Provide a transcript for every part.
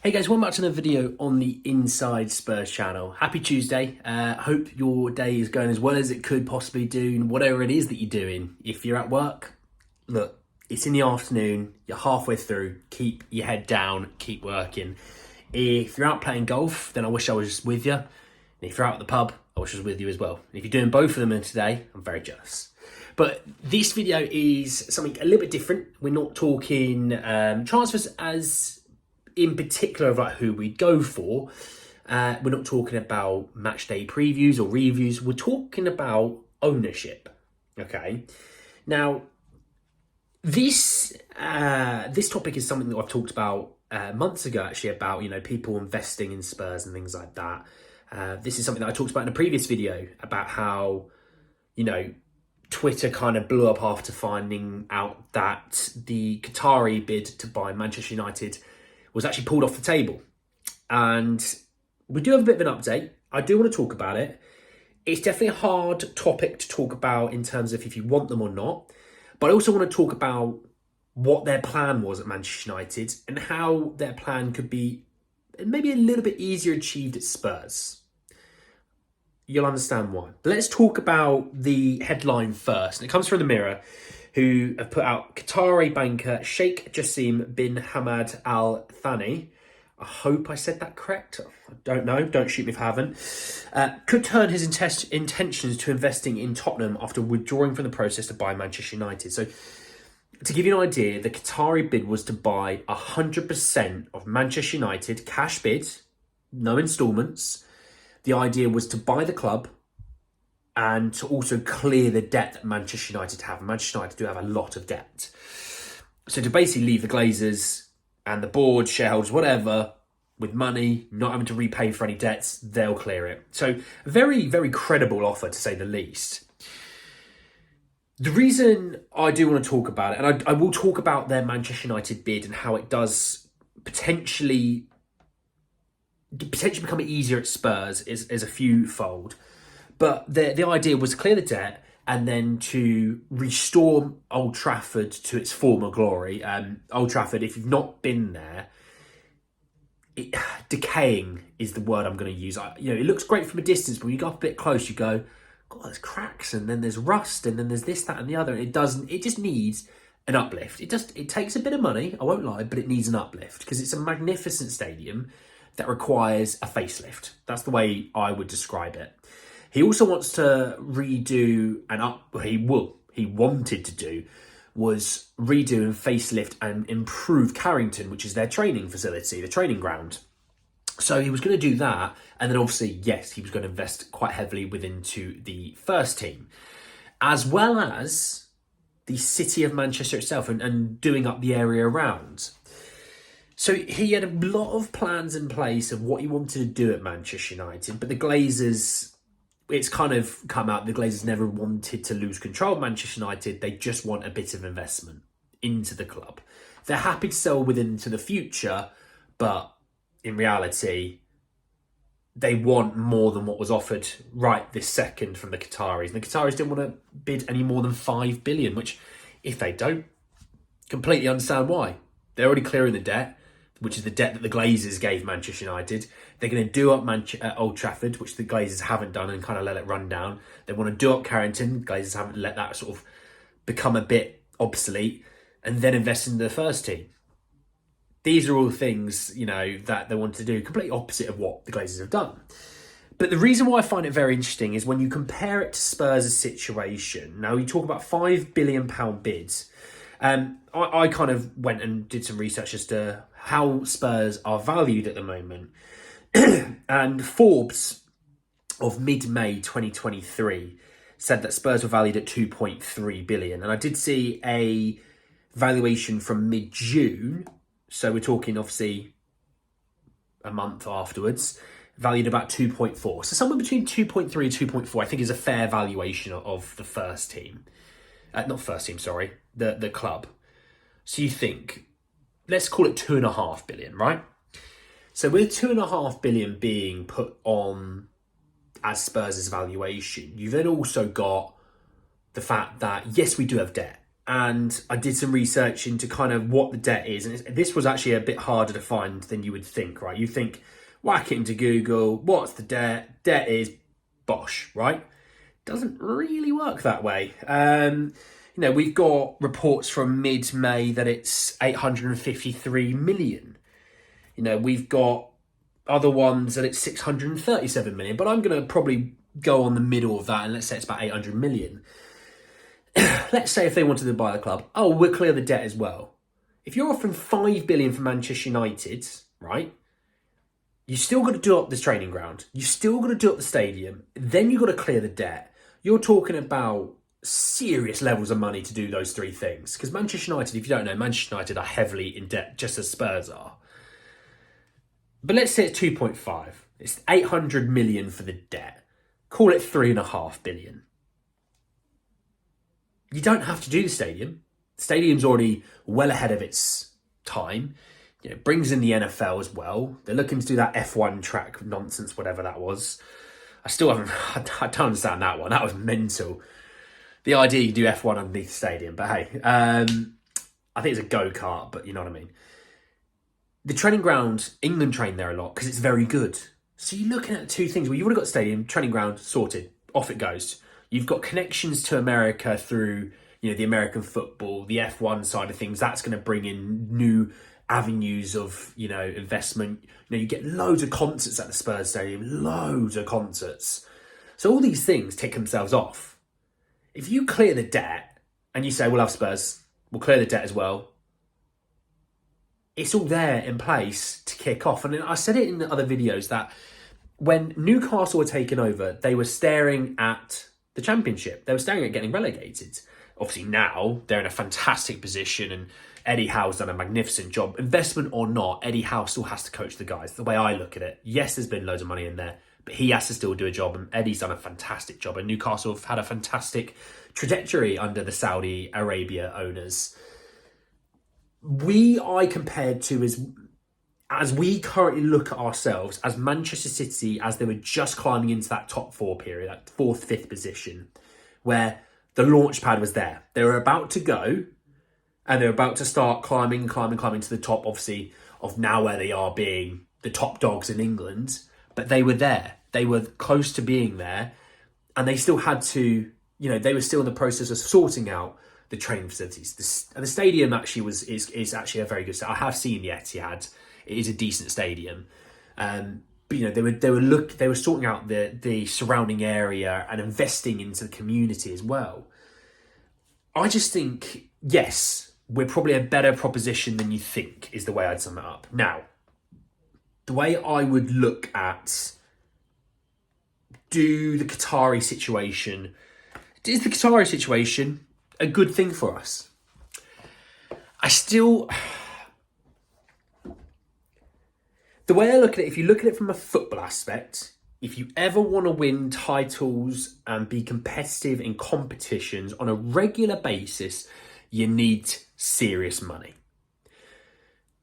Hey guys, welcome back to another video on the Inside Spurs channel. Happy Tuesday. Hope your day is going as well as it could possibly do, whatever it is that you're doing. If you're at work, look, it's in the afternoon, you're halfway through, keep your head down, keep working. If you're out playing golf, then I wish I was with you. And if you're out at the pub, I wish I was with you as well. And if you're doing both of them today, I'm very jealous. But this video is something a little bit different. We're not talking transfers as in particular of like who we'd go for. We're not talking about match day previews or reviews. We're talking about ownership. Okay. Now, this topic is something that I've talked about months ago, actually, about, you know, people investing in Spurs and things like that. This is something that I talked about in a previous video about how, you know, Twitter kind of blew up after finding out that the Qatari bid to buy Manchester United was actually pulled off the table. And we do have a bit of an update. I do want to talk about it. It's definitely a hard topic to talk about in terms of if you want them or not. But I also want to talk about what their plan was at Manchester United and how their plan could be maybe a little bit easier achieved at Spurs. You'll understand why. But let's talk about the headline first. And it comes from the Mirror, who have put out Qatari banker Sheikh Jassim bin Hamad Al Thani. I hope I said that correct. I don't know. Don't shoot me if I haven't. Could turn his intentions to investing in Tottenham after withdrawing from the process to buy Manchester United. So, to give you an idea, the Qatari bid was to buy 100% of Manchester United, cash bid, no instalments. The idea was to buy the club and to also clear the debt that Manchester United have. Manchester United do have a lot of debt. So to basically leave the Glazers and the board, shareholders, whatever, with money, not having to repay for any debts, they'll clear it. So a very, very credible offer, to say the least. The reason I do want to talk about it, and I will talk about their Manchester United bid and how it does potentially become easier at Spurs, is a few-fold. But the idea was to clear the debt and then to restore Old Trafford to its former glory. Old Trafford, if you've not been there, decaying is the word I'm going to use. It looks great from a distance, but when you go up a bit close, you go, God, there's cracks, and then there's rust, and then there's this, that, and the other. It just needs an uplift. It takes a bit of money, I won't lie, but it needs an uplift because it's a magnificent stadium that requires a facelift. That's the way I would describe it. He also wants to redo he wanted to do was redo and facelift and improve Carrington, which is their training facility, the training ground. So he was going to do that. And then obviously, yes, he was going to invest quite heavily into the first team, as well as the city of Manchester itself and doing up the area around. So he had a lot of plans in place of what he wanted to do at Manchester United, but the Glazers, it's kind of come out, the Glazers never wanted to lose control of Manchester United. They just want a bit of investment into the club. They're happy to sell into the future, but in reality, they want more than what was offered right this second from the Qataris. And the Qataris didn't want to bid any more than 5 billion, which, if they don't, completely understand why. They're already clearing the debt, which is the debt that the Glazers gave Manchester United. They're going to do up Old Trafford, which the Glazers haven't done, and kind of let it run down. They want to do up Carrington. Glazers haven't let that sort of become a bit obsolete, and then invest in the first team. These are all things, that they want to do, completely opposite of what the Glazers have done. But the reason why I find it very interesting is when you compare it to Spurs' situation. Now, you talk about £5 billion bids. I kind of went and did some research as to how Spurs are valued at the moment. And Forbes of mid-May 2023 said that Spurs were valued at 2.3 billion. And I did see a valuation from mid-June. So we're talking obviously a month afterwards, valued about 2.4. So somewhere between 2.3 and 2.4, I think, is a fair valuation of the first team. The club. So you think, let's call it 2.5 billion, right? So with 2.5 billion being put on as Spurs' valuation, you've then also got the fact that, yes, we do have debt. and I did some research into kind of what the debt is. And this was actually a bit harder to find than you would think, right? You think, whack it into Google, what's the debt? Debt is bosh, right? Doesn't really work that way. We've got reports from mid-May that it's 853 million. We've got other ones that it's 637 million, but I'm going to probably go on the middle of that, and let's say it's about 800 million. Let's say if they wanted to buy the club, we'll clear the debt as well. If you're offering 5 billion for Manchester United, right, you still got to do up this training ground. You still got to do up the stadium. Then you've got to clear the debt. You're talking about serious levels of money to do those three things. Because Manchester United, if you don't know, Manchester United are heavily in debt, just as Spurs are. But let's say it's 2.5. It's 800 million for the debt. Call it 3.5 billion. You don't have to do the stadium. The stadium's already well ahead of its time. It brings in the NFL as well. They're looking to do that F1 track nonsense, whatever that was. I don't understand that one. That was mental. The idea you do F1 underneath the stadium, but hey, I think it's a go-kart, but you know what I mean. The training ground, England train there a lot because it's very good. So you're looking at two things. Well, you've already got stadium, training ground, sorted. Off it goes. You've got connections to America through, the American football, the F1 side of things. That's going to bring in new avenues of, investment. You get loads of concerts at the Spurs Stadium, loads of concerts. So all these things tick themselves off. If you clear the debt and you say, we'll have Spurs, we'll clear the debt as well, it's all there in place to kick off. And I said it in the other videos that when Newcastle were taken over, they were staring at the Championship. They were staring at getting relegated. Obviously now they're in a fantastic position and Eddie Howe's done a magnificent job. Investment or not, Eddie Howe still has to coach the guys. The way I look at it, yes, there's been loads of money in there, but he has to still do a job, and Eddie's done a fantastic job. And Newcastle have had a fantastic trajectory under the Saudi Arabia owners. I compared to as we currently look at ourselves as Manchester City, as they were just climbing into that top four period, that 4th, 5th position, where the launch pad was there. They were about to go, and they're about to start climbing to the top, obviously, of now where they are being the top dogs in England. But they were there. They were close to being there. And they still had to, they were still in the process of sorting out the training facilities. The stadium actually is actually a very good stadium. I have seen the Etihad. It is a decent stadium. But they were sorting out the surrounding area and investing into the community as well. I just think, yes, we're probably a better proposition than you think is the way I'd sum it up. Now, the way I would look at is the Qatari situation a good thing for us? The way I look at it, if you look at it from a football aspect, if you ever want to win titles and be competitive in competitions on a regular basis, you need serious money.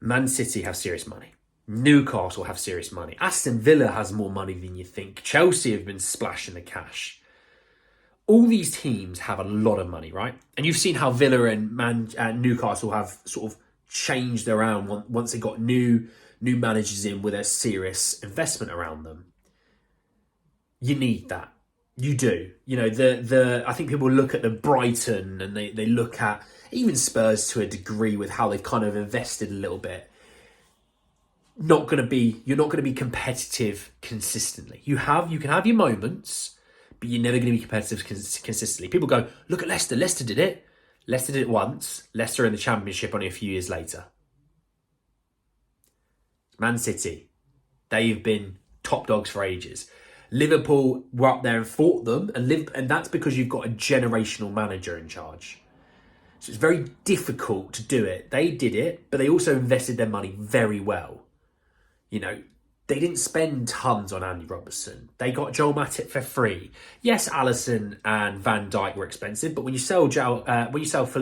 Man City have serious money. Newcastle have serious money. Aston Villa has more money than you think. Chelsea have been splashing the cash. All these teams have a lot of money, right? And you've seen how Villa and Newcastle have sort of changed around once they got new managers in with a serious investment around them. You need that. You do. I think people look at the Brighton and they look at even Spurs to a degree with how they've kind of invested a little bit. You're not going to be competitive consistently. You can have your moments, but you're never going to be competitive consistently. People go, look at Leicester. Leicester did it. Leicester did it once. Leicester in the Championship only a few years later. Man City, they've been top dogs for ages. Liverpool were up there and fought them, and that's because you've got a generational manager in charge. So it's very difficult to do it. They did it, but they also invested their money very well. They didn't spend tons on Andy Robertson. They got Joel Matip for free. Yes, Alisson and Van Dijk were expensive, but when you sell Philippe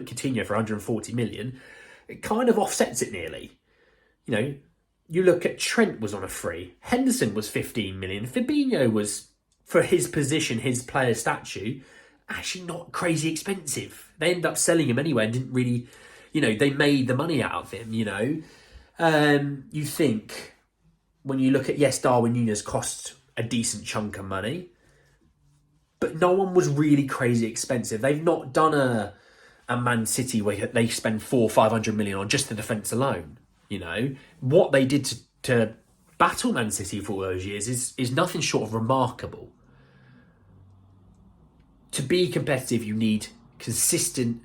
Coutinho for 140 million, it kind of offsets it nearly. You look at Trent was on a free. Henderson was 15 million. Fabinho was, for his position, his player statue, actually not crazy expensive. They ended up selling him anyway and didn't really, they made the money out of him, You think, when you look at, yes, Darwin Núñez cost a decent chunk of money, but no one was really crazy expensive. They've not done a Man City where they spend 400-500 million on just the defence alone. What they did to battle Man City for all those years is nothing short of remarkable. To be competitive, you need consistent,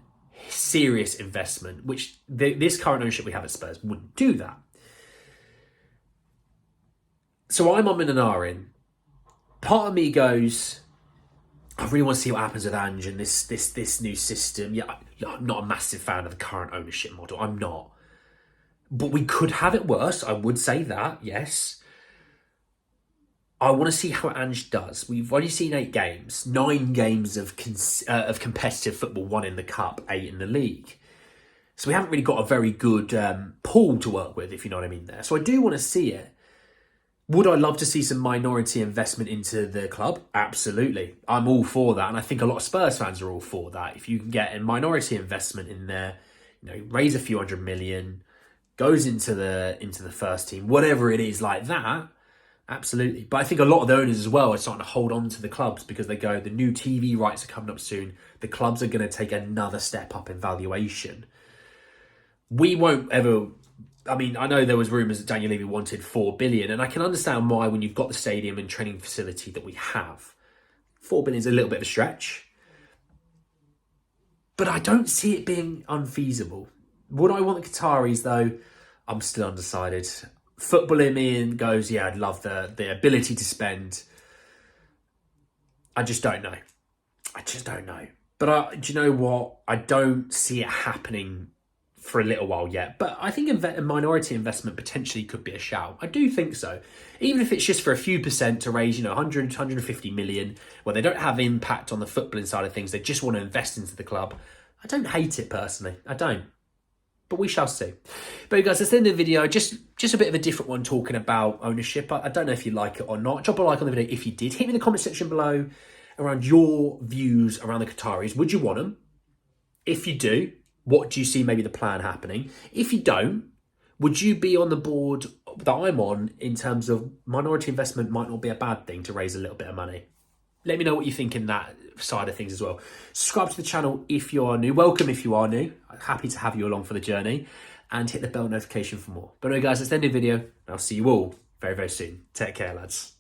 serious investment, which this current ownership we have at Spurs wouldn't do that. So I'm and R in. Part of me goes, I really want to see what happens with Ange and this new system. Yeah, I'm not a massive fan of the current ownership model. I'm not. But we could have it worse. I would say that, yes. I want to see how Ange does. We've already seen 8 games, 9 games of competitive football, 1 in the cup, 8 in the league. So we haven't really got a very good pool to work with, if you know what I mean there. So I do want to see it. Would I love to see some minority investment into the club? Absolutely. I'm all for that. And I think a lot of Spurs fans are all for that. If you can get a minority investment in there, raise a few hundred million, goes into the first team, whatever it is like that, absolutely. But I think a lot of the owners as well are starting to hold on to the clubs because they go, the new TV rights are coming up soon. The clubs are going to take another step up in valuation. We won't ever... I mean, I know there was rumours that Daniel Levy wanted 4 billion, and I can understand why when you've got the stadium and training facility that we have. 4 billion is a little bit of a stretch. But I don't see it being unfeasible. Would I want the Qataris, though? I'm still undecided. Football in me goes, yeah, I'd love the ability to spend. I just don't know. But do you know what? I don't see it happening for a little while yet, but I think a minority investment potentially could be a shout. I do think so. Even if it's just for a few percent to raise, 100, 150 million, where they don't have impact on the footballing side of things, they just want to invest into the club. I don't hate it personally. I don't. But we shall see. But guys, that's the end of the video. Just a bit of a different one talking about ownership. I don't know if you like it or not. Drop a like on the video if you did. Hit me in the comment section below around your views around the Qataris. Would you want them? If you do, what do you see maybe the plan happening? If you don't, would you be on the board that I'm on in terms of minority investment might not be a bad thing to raise a little bit of money? Let me know what you think in that side of things as well. Subscribe to the channel if you are new. Welcome if you are new. I'm happy to have you along for the journey. And hit the bell notification for more. But anyway, guys, that's the end of the video. And I'll see you all very, very soon. Take care, lads.